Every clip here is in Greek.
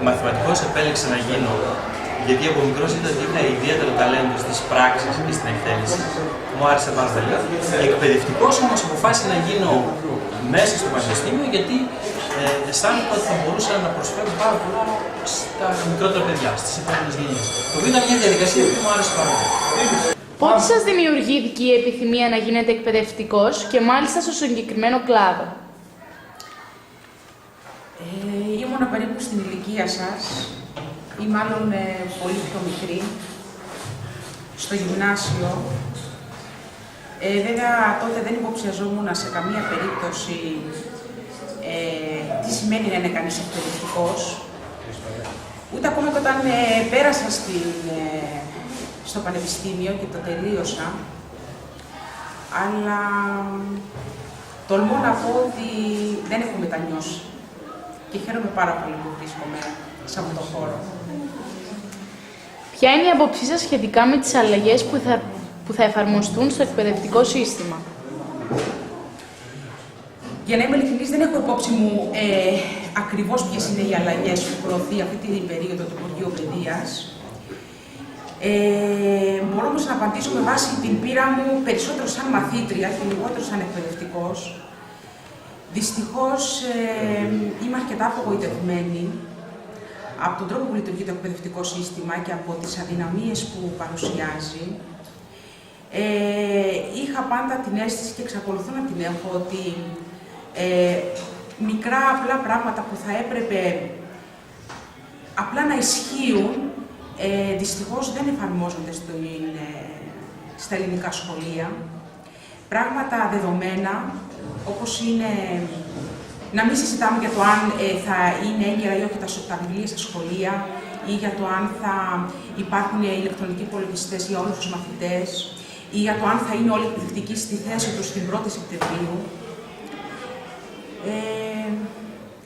Μαθηματικός επέλεξα να γίνω, γιατί από μικρός είδα ότι είχα ιδιαίτερο ταλέντο στις πράξεις και στην εκτέλεση. Μου άρεσε πάρα πολύ. Εκπαιδευτικός όμως αποφάσισα να γίνω μέσα στο πανεπιστήμιο, γιατί αισθάνομαι ότι θα μπορούσα να προσφέρω πάρα πολλά στα μικρότερα παιδιά, στις επόμενες γενιές. Το οποίο ήταν μια διαδικασία που μου άρεσε πάρα πολύ. Πότε σας δημιουργήθηκε η επιθυμία να γίνετε εκπαιδευτικός και μάλιστα στο συγκεκριμένο κλάδο? Ήμουνα περίπου στην ηλικία σας, ή μάλλον πολύ πιο μικρή, στο γυμνάσιο. Βέβαια, τότε δεν υποψιαζόμουν σε καμία περίπτωση τι σημαίνει να είναι κανείς εκπαιδευτικός. Ούτε ακόμα και όταν πέρασα στο πανεπιστήμιο και το τελείωσα. Αλλά τολμώ να πω ότι δεν έχω μετανιώσει. Και χαίρομαι πάρα πολύ που βρίσκομαι σε αυτόν τον χώρο. Ποια είναι η άποψή σας σχετικά με τις αλλαγές που θα εφαρμοστούν στο εκπαιδευτικό σύστημα? Για να είμαι ειλικρινής, δεν έχω υπόψη μου ακριβώς ποιες είναι οι αλλαγές που προωθεί αυτή την περίοδο του Υπουργείου Παιδείας. Μπορώ όμως να απαντήσω με βάση την πείρα μου περισσότερο σαν μαθήτρια και λιγότερο σαν εκπαιδευτικός. Δυστυχώς είμαι αρκετά απογοητευμένη από τον τρόπο που λειτουργεί το εκπαιδευτικό σύστημα και από τις αδυναμίες που παρουσιάζει. Είχα πάντα την αίσθηση και εξακολουθώ να την έχω ότι μικρά απλά πράγματα που θα έπρεπε απλά να ισχύουν, δυστυχώς δεν εφαρμόζονται στα ελληνικά σχολεία. Πράγματα δεδομένα, όπως είναι να μην συζητάμε για το αν θα είναι έγκαιρα ή όχι τα βιβλία στα σχολεία ή για το αν θα υπάρχουν ηλεκτρονικοί υπολογιστές για όλους τους μαθητές ή για το αν θα είναι όλοι εκπαιδευτικοί στη θέση τους την 1η Σεπτεμβρίου.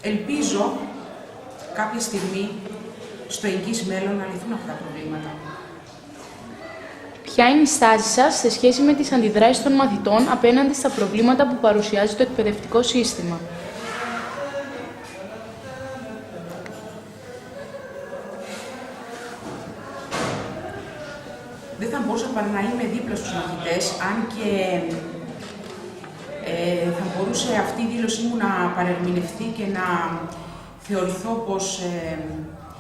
Ελπίζω κάποια στιγμή στο εγγύς μέλλον να λυθούν αυτά τα προβλήματα. Ποια είναι η στάση σας σε σχέση με τις αντιδράσεις των μαθητών απέναντι στα προβλήματα που παρουσιάζει το εκπαιδευτικό σύστημα? Δεν θα μπορούσα παρά να είμαι δίπλα στους μαθητές, αν και θα μπορούσε αυτή η δήλωσή μου να παρερμηνευτεί και να θεωρηθώ πως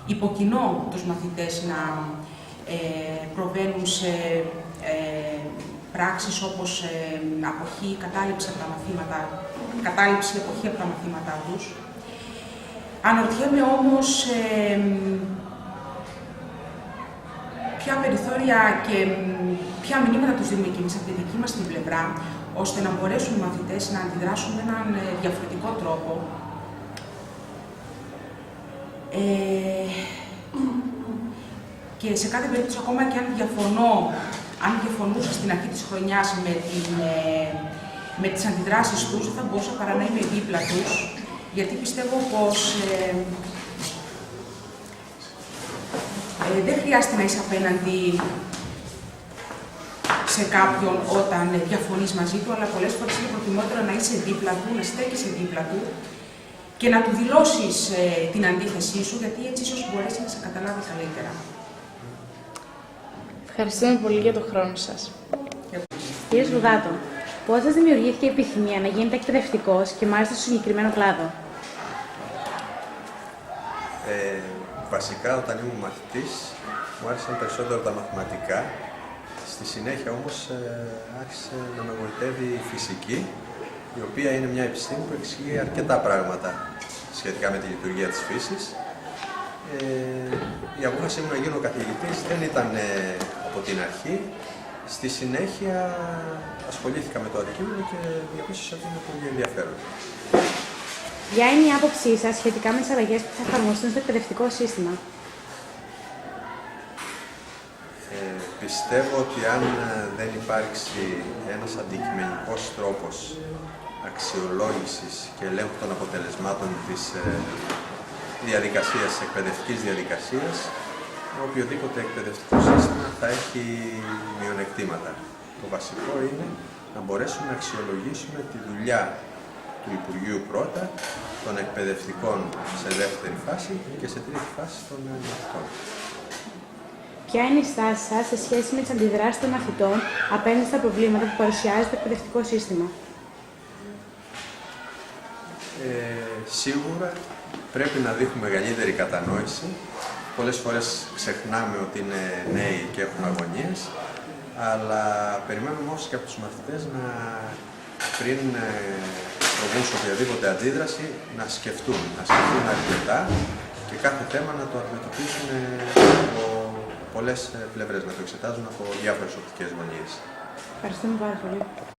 υποκινώ τους μαθητές να προβαίνουν σε πράξεις όπως αποχή, κατάληψη από τα μαθήματα, κατάληψη, αποχή από τα μαθήματά τους. Αναρωτιέμαι όμως ποια περιθώρια και ποια μηνύματα τους δίνουμε και εμείς από τη δική μας την πλευρά, ώστε να μπορέσουν οι μαθητές να αντιδράσουν με έναν διαφορετικό τρόπο. Και σε κάθε περίπτωση, ακόμα και αν διαφωνούσα στην αρχή της χρονιάς με τις αντιδράσεις τους, δεν θα μπορούσα παρά να είμαι δίπλα τους, γιατί πιστεύω πως δεν χρειάζεται να είσαι απέναντι σε κάποιον όταν διαφωνείς μαζί του, αλλά πολλές φορές είναι προτιμότερο να είσαι δίπλα του, να στέκεσαι δίπλα του και να του δηλώσεις την αντίθεσή σου, γιατί έτσι ίσως μπορέσει να σε καταλάβει καλύτερα. Ευχαριστούμε πολύ για τον χρόνο σας. Κύριε Σβουδάτο, πώς σας δημιουργήθηκε η επιθυμία να γίνετε εκπαιδευτικός και μάλιστα στο συγκεκριμένο κλάδο? Βασικά, όταν ήμουν μαθητής, μου άρεσαν περισσότερο τα μαθηματικά. Στη συνέχεια όμως άρχισε να με γοητεύει η φυσική, η οποία είναι μια επιστήμη που εξηγεί αρκετά πράγματα σχετικά με τη λειτουργία της φύσης. Η απόφαση μου να γίνω καθηγητής δεν ήταν από την αρχή. Στη συνέχεια ασχολήθηκα με το αντικείμενο και διαπίστωσα ότι είναι πολύ ενδιαφέρον. Ποια είναι η άποψή σας σχετικά με τις αλλαγές που θα εφαρμοστούν στο εκπαιδευτικό σύστημα? Πιστεύω ότι αν δεν υπάρξει ένας αντικειμενικός τρόπος αξιολόγησης και ελέγχου των αποτελεσμάτων της διαδικασίας, της εκπαιδευτικής διαδικασίας, οποιοδήποτε εκπαιδευτικό σύστημα θα έχει μειονεκτήματα. Το βασικό είναι να μπορέσουμε να αξιολογήσουμε τη δουλειά του Υπουργείου πρώτα, των εκπαιδευτικών σε δεύτερη φάση και σε τρίτη φάση των μαθητών. Ποια είναι η στάση σας σε σχέση με τις αντιδράσεις των μαθητών απέναντι στα προβλήματα που παρουσιάζει το εκπαιδευτικό σύστημα? Σίγουρα πρέπει να δείχνουμε μεγαλύτερη κατανόηση. Πολλές φορές ξεχνάμε ότι είναι νέοι και έχουν αγωνίες, αλλά περιμένουμε όμως και από τους μαθητές να πριν προβούν σε οποιαδήποτε αντίδραση να σκεφτούν αρκετά και κάθε θέμα να το αντιμετωπίσουν από πολλές πλευρές, να το εξετάζουν από διάφορες οπτικές γωνίες. Ευχαριστούμε πάρα πολύ.